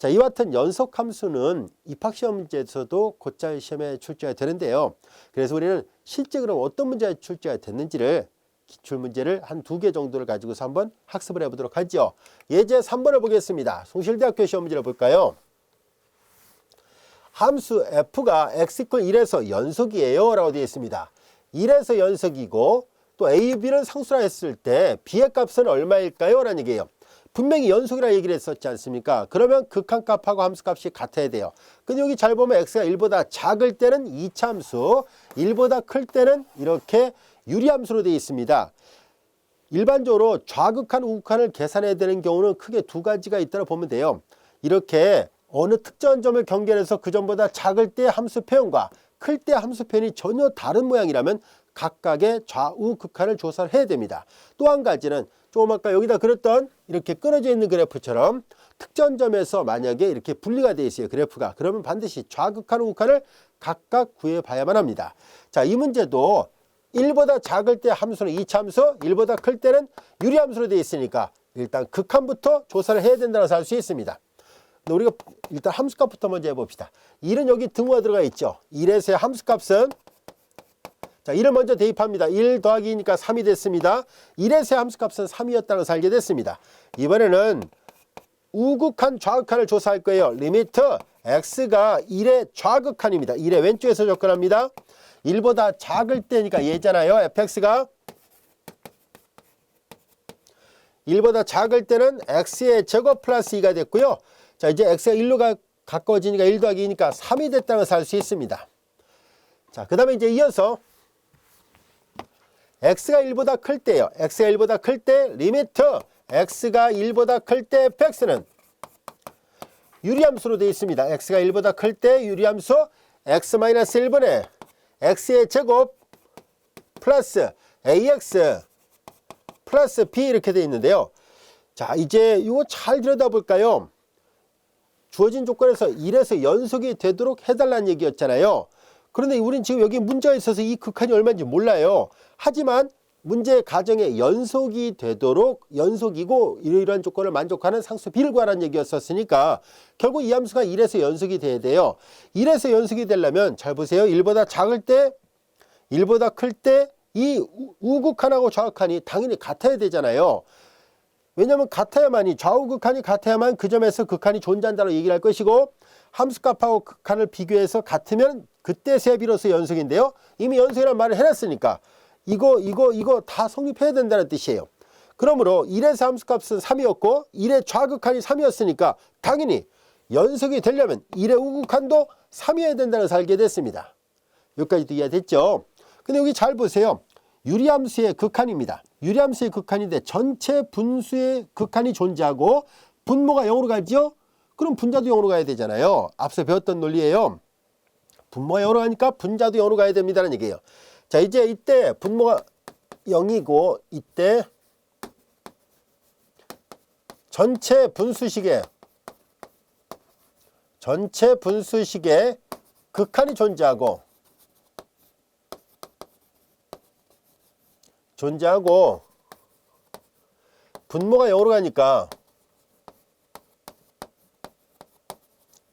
자, 이와 같은 연속 함수는 입학시험 문제에서도 곧잘 시험에 출제가 되는데요. 그래서 우리는 실제 그럼 어떤 문제가 출제가 됐는지를 기출문제를 한 2개 정도를 가지고서 한번 학습을 해보도록 하죠. 예제 3번을 보겠습니다. 숭실대학교 시험 문제를 볼까요? 함수 f가 x = 1에서 연속이에요 라고 되어 있습니다. 1에서 연속이고 또 a, b를 상수라 했을 때 b의 값은 얼마일까요? 라는 얘기예요. 분명히 연속이라 얘기를 했었지 않습니까? 그러면 극한값하고 함수값이 같아야 돼요. 근데 여기 잘 보면 x가 1보다 작을 때는 이차함수, 1보다 클 때는 이렇게 유리함수로 되어 있습니다. 일반적으로 좌극한, 우극한을 계산해야 되는 경우는 크게 2가지가 있다고 보면 돼요. 이렇게 어느 특정한 점을 경계해서 그 점보다 작을 때 함수 표현과 클 때 함수 표현이 전혀 다른 모양이라면 각각의 좌우 극한을 조사를 해야 됩니다. 또 한 가지는 조금 아까 여기다 그렸던 이렇게 끊어져 있는 그래프처럼 특정 점에서 만약에 이렇게 분리가 되어 있어요. 그래프가. 그러면 반드시 좌극한, 우극한을 각각 구해봐야만 합니다. 자, 이 문제도 1보다 작을 때 함수는 이차함수, 1보다 클 때는 유리함수로 되어 있으니까 일단 극한부터 조사를 해야 된다고 할 수 있습니다. 우리가 일단 함수값부터 먼저 해봅시다. 1은 여기 등호가 들어가 있죠. 1에서의 함수값은 자, 1을 먼저 대입합니다. 1 더하기 2니까 3이 됐습니다. 1에서의 함수값은 3이었다는 것을 알게 됐습니다. 이번에는 우극한, 좌극한을 조사할 거예요. 리미트 x가 1의 좌극한입니다. 1의 왼쪽에서 접근합니다. 1보다 작을 때니까 얘잖아요. fx가 1보다 작을 때는 x의 제곱 플러스 2가 됐고요. 자, 이제 x가 1로 가까워지니까 1 더하기 2니까 3이 됐다는 것을 알 수 있습니다. 자, 그 다음에 이제 이어서 x가 1보다 클 때요. x가 1보다 클 때 리미트 x가 1보다 클 때 fx는 유리함수로 되어 있습니다. x가 1보다 클 때 유리함수 x-1분의 x의 제곱 플러스 ax 플러스 b 이렇게 되어 있는데요. 자, 이제 이거 잘 들여다볼까요? 주어진 조건에서 1에서 연속이 되도록 해달라는 얘기였잖아요. 그런데 우린 지금 여기 문제가 있어서 이 극한이 얼마인지 몰라요. 하지만 문제 가정에 연속이 되도록 연속이고 이러이러한 조건을 만족하는 상수 b를 구하라는 얘기였었으니까 결국 이 함수가 1에서 연속이 돼야 돼요. 1에서 연속이 되려면 잘 보세요. 1보다 작을 때, 1보다 클 때 이 우극한하고 좌극한이 당연히 같아야 되잖아요. 왜냐하면 같아야만이 좌우극한이 같아야만 그 점에서 극한이 존재한다고 얘기를 할 것이고 함수값하고 극한을 비교해서 같으면 그때서야 비로소 연속인데요. 이미 연속이라는 말을 해놨으니까 이거 다 성립해야 된다는 뜻이에요. 그러므로 1에서 함수값은 3이었고 1의 좌극한이 3이었으니까 당연히 연속이 되려면 1의 우극한도 3이어야 된다는 것을 알게 됐습니다. 여기까지도 이해됐죠? 근데 여기 잘 보세요. 유리함수의 극한입니다. 유리함수의 극한인데 전체 분수의 극한이 존재하고 분모가 0으로 가죠? 그럼 분자도 0으로 가야 되잖아요. 앞서 배웠던 논리예요. 분모가 0으로 가니까 분자도 0으로 가야 됩니다라는 얘기예요. 자, 이제 이때 분모가 0이고 이때 전체 분수식에 극한이 존재하고 분모가 0으로 가니까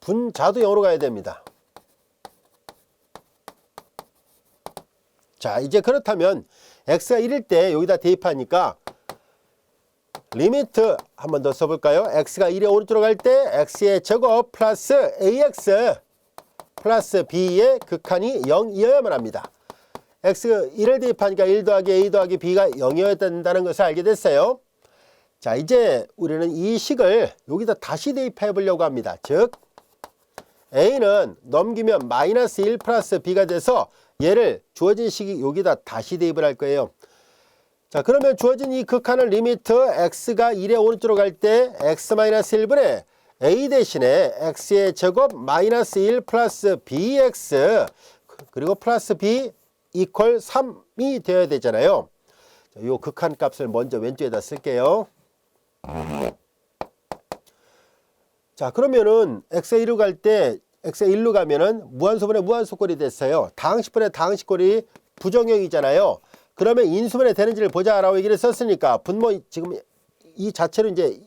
분자도 0으로 가야 됩니다. 자, 이제 그렇다면 x가 1일 때 여기다 대입하니까 리미트 한 번 더 써볼까요? x가 1의 오른쪽으로 갈 때 x의 제곱 플러스 ax 플러스 b의 극한이 0이어야만 합니다. x 1을 대입하니까 1 더하기 a 더하기 b가 0이어야 된다는 것을 알게 됐어요. 자, 이제 우리는 이 식을 여기다 다시 대입해 보려고 합니다. 즉 a는 넘기면 마이너스 1 플러스 b가 돼서 얘를 주어진 식이 여기다 다시 대입을 할 거예요. 자, 그러면 주어진 이 극한을 리미트 x가 1의 오른쪽으로 갈 때 x-1분의 a 대신에 x의 제곱 마이너스 1 플러스 bx 그리고 플러스 b 이퀄 3이 되어야 되잖아요. 자, 요 극한 값을 먼저 왼쪽에다 쓸게요. 자, 그러면은 x가 1로 갈 때 x가 1로 가면은 무한소분의 무한소꼴이 됐어요. 다항식분의 다항식꼴이 부정형이잖아요. 그러면 인수분해 되는지를 보자라고 얘기를 썼으니까 분모 지금 이 자체로 이제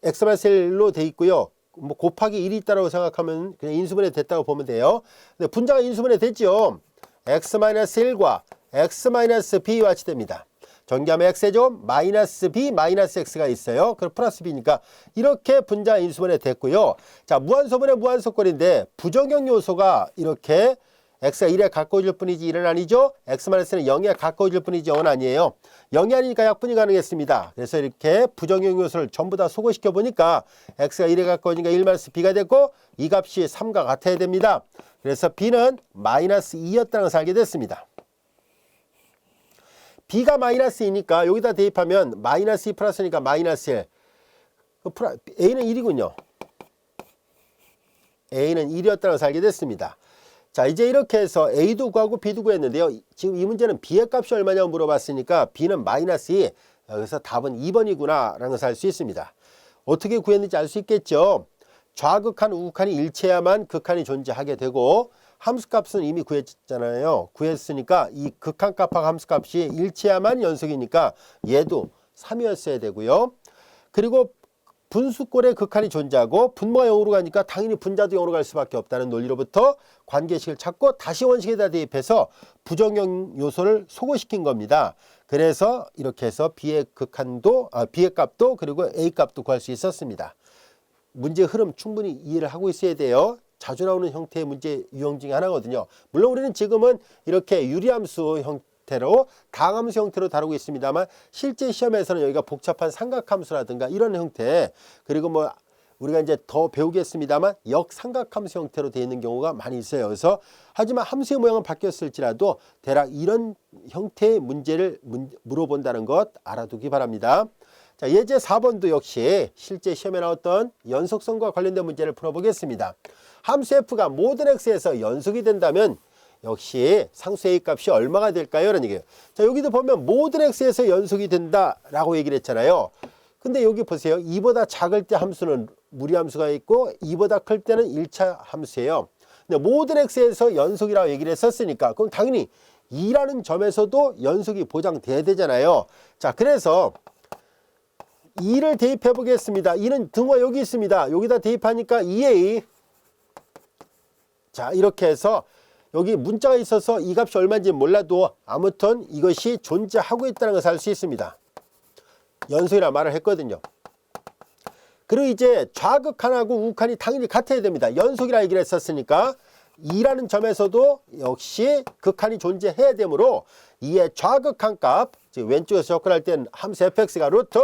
x-1로 돼 있고요. 뭐 곱하기 1이 있다고 생각하면 그냥 인수분해 됐다고 보면 돼요. 근데 분자가 인수분해 됐죠. x-1과 x-b와 같이 됩니다. 전개하면 x제곱 마이너스 b 마이너스 x가 있어요. 그럼 플러스 b니까 이렇게 분자 인수분해 됐고요. 자, 무한소분의 무한소꼴인데 부정형 요소가 이렇게 x가 1에 가까워질 뿐이지 1은 아니죠. x-는 0에 가까워질 뿐이지 0은 아니에요. 0이 아니니까 약분이 가능했습니다. 그래서 이렇게 부정형 요소를 전부 다 소거시켜 보니까 x가 1에 가까워지니까 1-b가 됐고 이 값이 3과 같아야 됩니다. 그래서 b는 마이너스 2였다는 것을 알게 됐습니다. b가 마이너스 2니까 여기다 대입하면 마이너스 2 플러스니까 마이너스 1. a는 1이군요. a는 1이었다는 것을 알게 됐습니다. 자, 이제 이렇게 해서 a도 구하고 b도 구했는데요. 지금 이 문제는 b의 값이 얼마냐고 물어봤으니까 b는 마이너스 2. 그래서 답은 2번이구나 라는 것을 알 수 있습니다. 어떻게 구했는지 알 수 있겠죠. 좌극한 우극한이 일치해야만 극한이 존재하게 되고 함수값은 이미 구했잖아요. 구했으니까 이 극한값하고 함수값이 일치해야만 연속이니까 얘도 3이었어야 되고요. 그리고 분수꼴의 극한이 존재하고 분모가 0으로 가니까 당연히 분자도 0으로 갈 수밖에 없다는 논리로부터 관계식을 찾고 다시 원식에다 대입해서 부정형 요소를 소거시킨 겁니다. 그래서 이렇게 해서 b의 값도 그리고 a 값도 구할 수 있었습니다. 문제 흐름 충분히 이해를 하고 있어야 돼요. 자주 나오는 형태의 문제 유형 중에 하나거든요. 물론 우리는 지금은 이렇게 유리함수 형태로 다항함수 형태로 다루고 있습니다만 실제 시험에서는 여기가 복잡한 삼각함수라든가 이런 형태 그리고 뭐 우리가 이제 더 배우겠습니다만 역삼각함수 형태로 되어 있는 경우가 많이 있어요. 그래서 하지만 함수의 모양은 바뀌었을지라도 대략 이런 형태의 문제를 물어본다는 것 알아두기 바랍니다. 자, 예제 4번도 역시 실제 시험에 나왔던 연속성과 관련된 문제를 풀어보겠습니다. 함수 f가 모든 x에서 연속이 된다면 역시 상수 a 값이 얼마가 될까요? 라는 얘기예요. 자, 여기도 보면 모든 x에서 연속이 된다라고 얘기를 했잖아요. 근데 여기 보세요. 2보다 작을 때 함수는 무리함수가 있고 2보다 클 때는 1차 함수예요. 근데 모든 x에서 연속이라고 얘기를 했었으니까 그럼 당연히 2라는 점에서도 연속이 보장돼야 되잖아요. 자, 그래서 2를 대입해 보겠습니다. 2는 등호 여기 있습니다. 여기다 대입하니까 2a. 자, 이렇게 해서 여기 문자가 있어서 이 값이 얼마인지 몰라도 아무튼 이것이 존재하고 있다는 것을 알 수 있습니다. 연속이라 말을 했거든요. 그리고 이제 좌극한하고 우극한이 당연히 같아야 됩니다. 연속이라 얘기를 했었으니까 2라는 점에서도 역시 극한이 존재해야 되므로 2의 좌극한 값, 즉 왼쪽에서 접근할 땐 함수 fx가 루트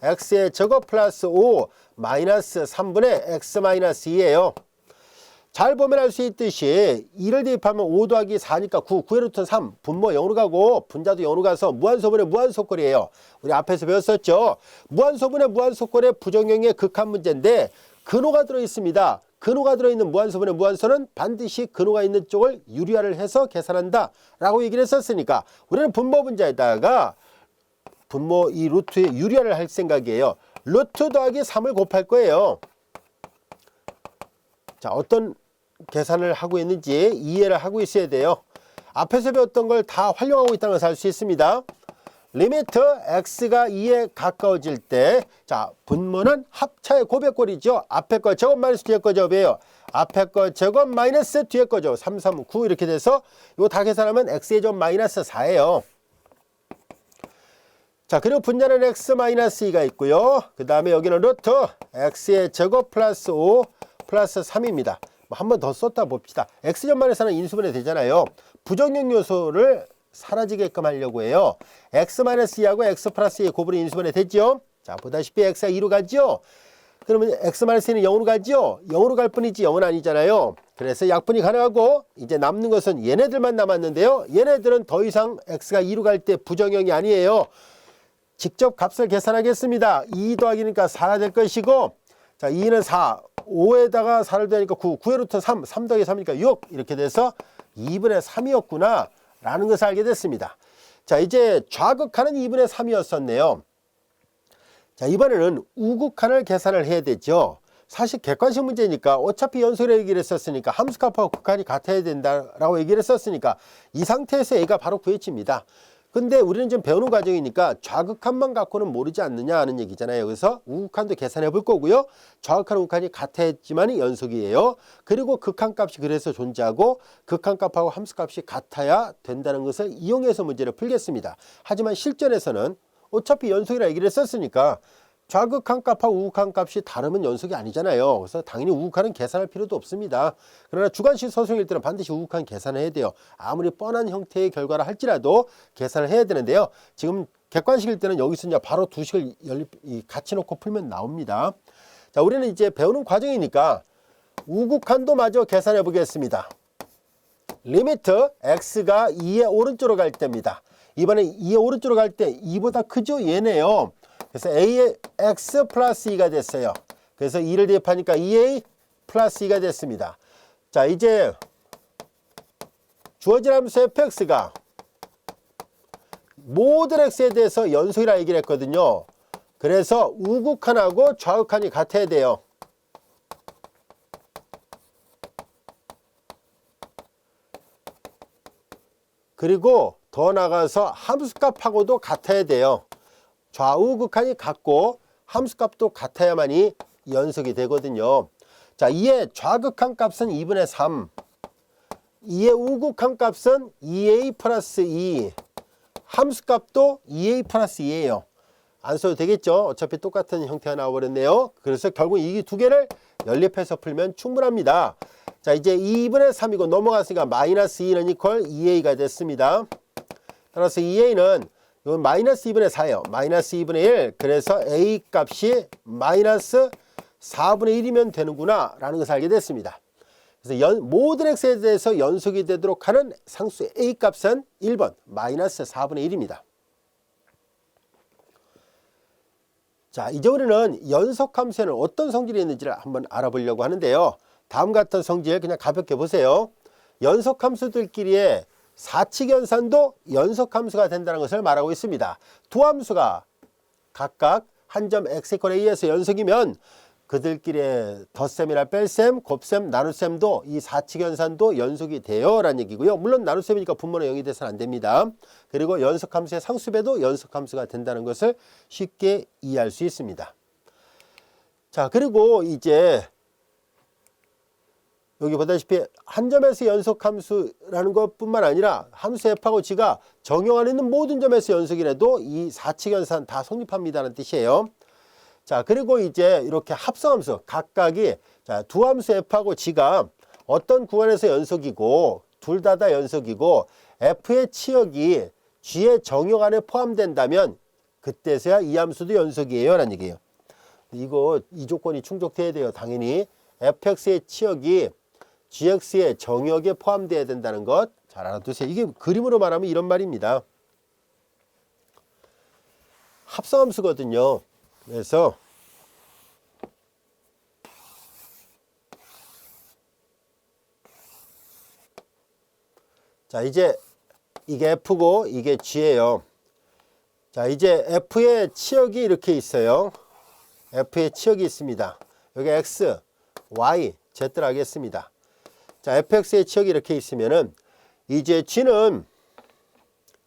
x의 제곱 플러스 5 마이너스 3분의 x 마이너스 2예요. 잘 보면 알 수 있듯이 2를 대입하면 5 더하기 4니까 9, 9의 루트는 3, 분모 0으로 가고 분자도 0으로 가서 무한소분의 무한소꼴이에요. 우리 앞에서 배웠었죠. 무한소분의 무한소꼴의 부정형의 극한 문제인데 근호가 들어있습니다. 근호가 들어있는 무한소분의 무한소는 반드시 근호가 있는 쪽을 유리화를 해서 계산한다 라고 얘기를 했었으니까 우리는 분모 분자에다가 분모 이 루트에 유리화를 할 생각이에요. 루트 더하기 3을 곱할 거예요. 자, 어떤 계산을 하고 있는지 이해를 하고 있어야 돼요. 앞에서 배웠던 걸 다 활용하고 있다는 것을 알 수 있습니다. 리미트 x가 2에 가까워질 때, 자, 분모는 합차의 고백꼴이죠. 앞에 거 제곱 마이너스 뒤에 거 제곱이에요. 앞에 거 제곱 마이너스 뒤에 거 제곱 3, 3, 9 이렇게 돼서 이거 다 계산하면 x의 제곱 마이너스 4예요. 자, 그리고 분자는 x 마이너스 2가 있고요. 그 다음에 여기는 루트 x의 제곱 플러스 5 플러스 3입니다. 한 번 더 썼다 봅시다. x전만에서는 인수분해 되잖아요. 부정형 요소를 사라지게끔 하려고 해요. x-2하고 x 플러스 2의 고분이 인수분해 됐죠. 자, 보다시피 x가 2로 가죠. 그러면 x-2는 0으로 가죠. 0으로 갈 뿐이지 0은 아니잖아요. 그래서 약분이 가능하고 이제 남는 것은 얘네들만 남았는데요. 얘네들은 더 이상 x가 2로 갈 때 부정형이 아니에요. 직접 값을 계산하겠습니다. 2 더하기니까 4가 될 것이고, 자, 2는 4, 5에다가 4를 더하니까 9, 9의 루트 3, 3 더하기 3이니까 6 이렇게 돼서 2분의 3이었구나 라는 것을 알게 됐습니다. 자, 이제 좌극한은 2분의 3이었었네요. 자, 이번에는 우극한을 계산을 해야 되죠. 사실 객관식 문제니까 어차피 연속이라고 얘기를 했었으니까 함수값하고 극한이 같아야 된다라고 얘기를 했었으니까 이 상태에서 A가 바로 구해집니다. 근데 우리는 지금 배우는 과정이니까 좌극한만 갖고는 모르지 않느냐 하는 얘기잖아요. 그래서 우극한도 계산해 볼 거고요. 좌극한, 우극한이 같았지만 연속이에요. 그리고 극한값이 그래서 존재하고 극한값하고 함수값이 같아야 된다는 것을 이용해서 문제를 풀겠습니다. 하지만 실전에서는 어차피 연속이라 얘기를 했었으니까 좌극한값하고 우극한값이 다르면 연속이 아니잖아요. 그래서 당연히 우극한은 계산할 필요도 없습니다. 그러나 주관식 서술일 때는 반드시 우극한 계산을 해야 돼요. 아무리 뻔한 형태의 결과라 할지라도 계산을 해야 되는데요. 지금 객관식일 때는 여기서 이제 바로 두 식을 같이 놓고 풀면 나옵니다. 자, 우리는 이제 배우는 과정이니까 우극한도 마저 계산해 보겠습니다. 리미트 x가 2의 오른쪽으로 갈 때입니다. 이번에 2의 오른쪽으로 갈 때 2보다 크죠? 얘네요. 그래서 a의 x 플러스 2가 됐어요. 그래서 2를 대입하니까 2a 플러스 2가 됐습니다. 자, 이제 주어진 함수 fx가 모든 x에 대해서 연속이라 얘기를 했거든요. 그래서 우극한하고 좌극한이 같아야 돼요. 그리고 더 나가서 함수값하고도 같아야 돼요. 좌우극한이 같고 함수값도 같아야만이 연속이 되거든요. 자, 2의 좌극한 값은 2분의 3, 2의 우극한 값은 2a 플러스 2, 함수값도 2a 플러스 2예요. 안 써도 되겠죠? 어차피 똑같은 형태가 나와버렸네요. 그래서 결국 이 두 개를 연립해서 풀면 충분합니다. 자, 이제 2분의 3이고 넘어갔으니까 마이너스 2는 이퀄 2a가 됐습니다. 따라서 2a는 이건 마이너스 2분의 4예요. 마이너스 2분의 1. 그래서 a 값이 마이너스 4분의 1이면 되는구나 라는 것을 알게 됐습니다. 그래서 모든 x에 대해서 연속이 되도록 하는 상수 a 값은 1번 마이너스 4분의 1입니다. 자, 이제 우리는 연속함수에는 어떤 성질이 있는지를 한번 알아보려고 하는데요. 다음 같은 성질 그냥 가볍게 보세요. 연속함수들끼리의 사칙연산도 연속함수가 된다는 것을 말하고 있습니다. 두 함수가 각각 한 점 x = a에서 연속이면 그들끼리의 덧셈이나 뺄셈, 곱셈, 나눗셈도 이 사칙연산도 연속이 돼요 라는 얘기고요. 물론 나눗셈이니까 분모는 0이 돼서는 안 됩니다. 그리고 연속함수의 상수배도 연속함수가 된다는 것을 쉽게 이해할 수 있습니다. 자, 그리고 이제 여기 보다시피 한 점에서 연속함수라는 것뿐만 아니라 함수 f하고 g가 정형 안에 있는 모든 점에서 연속이라도 이 사칙연산 다 성립합니다는 뜻이에요. 자, 그리고 이제 이렇게 합성함수 각각이 자, 두 함수 f하고 g가 어떤 구간에서 연속이고 둘 다 연속이고 f의 치역이 g의 정형 안에 포함된다면 그때서야 이 함수도 연속이에요 라는 얘기예요. 이 조건이 충족돼야 돼요. 당연히 fx의 치역이 gx의 정역에 포함되어야 된다는 것 잘 알아두세요. 이게 그림으로 말하면 이런 말입니다. 합성함수거든요. 그래서 자, 이제 이게 f고 이게 g예요. 자, 이제 f의 치역이 이렇게 있어요. f의 치역이 있습니다. 여기 x, y, z를 하겠습니다. 자, fx의 치역이 이렇게 있으면은 이제 g는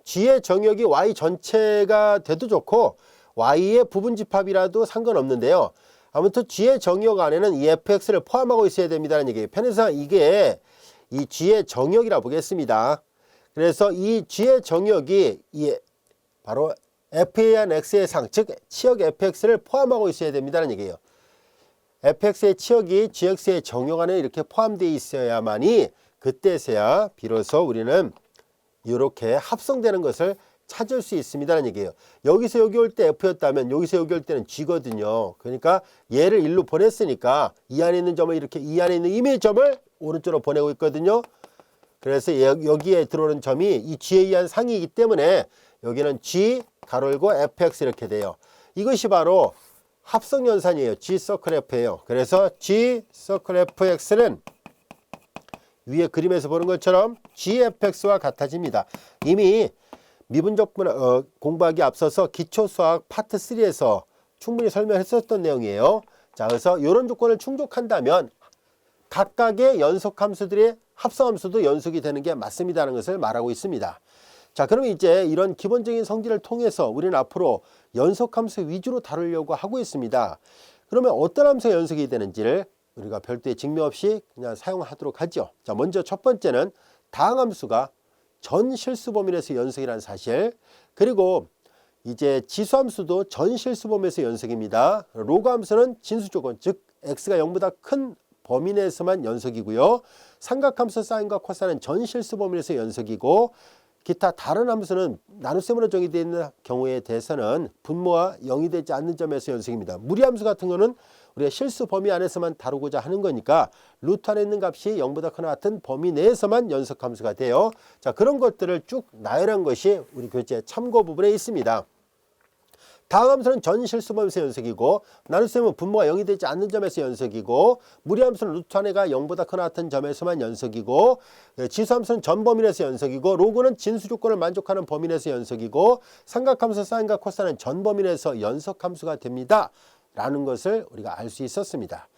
g의 정역이 y 전체가 돼도 좋고 y의 부분집합이라도 상관없는데요. 아무튼 g의 정역 안에는 이 fx를 포함하고 있어야 됩니다는 얘기예요. 편의상 이게 이 g의 정역이라고 보겠습니다. 그래서 이 g의 정역이 바로 f에 의한 x의 상, 즉 치역 fx를 포함하고 있어야 됩니다는 얘기예요. fx의 치역이 gx의 정역 안에 이렇게 포함되어 있어야만이 그때서야 비로소 우리는 이렇게 합성되는 것을 찾을 수 있습니다는 얘기예요. 여기서 여기 올 때 f였다면 여기서 여기 올 때는 g거든요. 그러니까 얘를 일로 보냈으니까 이 안에 있는 점을 이렇게 이 안에 있는 임의 점을 오른쪽으로 보내고 있거든요. 그래서 여기에 들어오는 점이 이 g에 의한 상이기 때문에 여기는 g 가로 열고 fx 이렇게 돼요. 이것이 바로 합성연산이에요. g 서클 f예요. 그래서 g 서클 fx는 위에 그림에서 보는 것처럼 gfx와 같아집니다. 이미 미분적 공부하기 앞서서 기초수학 파트 3에서 충분히 설명했었던 내용이에요. 자, 그래서 이런 조건을 충족한다면 각각의 연속함수들의 합성함수도 연속이 되는 게 맞습니다라는 것을 말하고 있습니다. 자, 그러면 이제 이런 기본적인 성질을 통해서 우리는 앞으로 연속함수 위주로 다루려고 하고 있습니다. 그러면 어떤 함수가 연속이 되는지를 우리가 별도의 증명 없이 그냥 사용하도록 하죠. 자, 먼저 첫 번째는 다항함수가 전 실수 범위 내에서 연속이라는 사실, 그리고 이제 지수함수도 전 실수 범위에서 연속입니다. 로그 함수는 진수 조건, 즉 x가 0보다 큰 범위 내에서만 연속이고요. 삼각함수 사인과 코사인은 전 실수 범위 내에서 연속이고, 기타 다른 함수는 나눗셈으로 정의되어 있는 경우에 대해서는 분모와 0이 되지 않는 점에서 연속입니다. 무리함수 같은 거는 우리가 실수 범위 안에서만 다루고자 하는 거니까 루트 안에 있는 값이 0보다 크나 같은 범위 내에서만 연속함수가 돼요. 자, 그런 것들을 쭉 나열한 것이 우리 교재 참고 부분에 있습니다. 다항함수는 전 실수 범위에서 연속이고, 나눗셈은 분모가 0이 되지 않는 점에서 연속이고, 무리함수는 루트 안에가 0보다 크나 같은 점에서만 연속이고, 지수함수는 전 범위 내에서 연속이고, 로그는 진수 조건을 만족하는 범위 내에서 연속이고, 삼각함수 사인과 코사인은 전 범위 내에서 연속함수가 됩니다 라는 것을 우리가 알 수 있었습니다.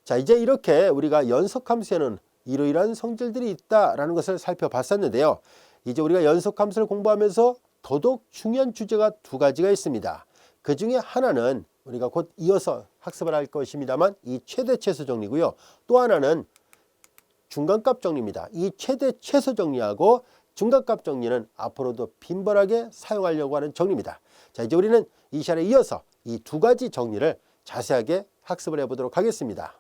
자, 이제 이렇게 우리가 연속함수에는 이러이러한 성질들이 있다라는 것을 살펴봤었는데요. 이제 우리가 연속함수를 공부하면서 더더욱 중요한 주제가 두 가지가 있습니다. 그 중에 하나는 우리가 곧 이어서 학습을 할 것입니다만 이 최대 최소 정리고요. 또 하나는 중간값 정리입니다. 이 최대 최소 정리하고 중간값 정리는 앞으로도 빈번하게 사용하려고 하는 정리입니다. 자, 이제 우리는 이 시간에 이어서 이 두 가지 정리를 자세하게 학습을 해보도록 하겠습니다.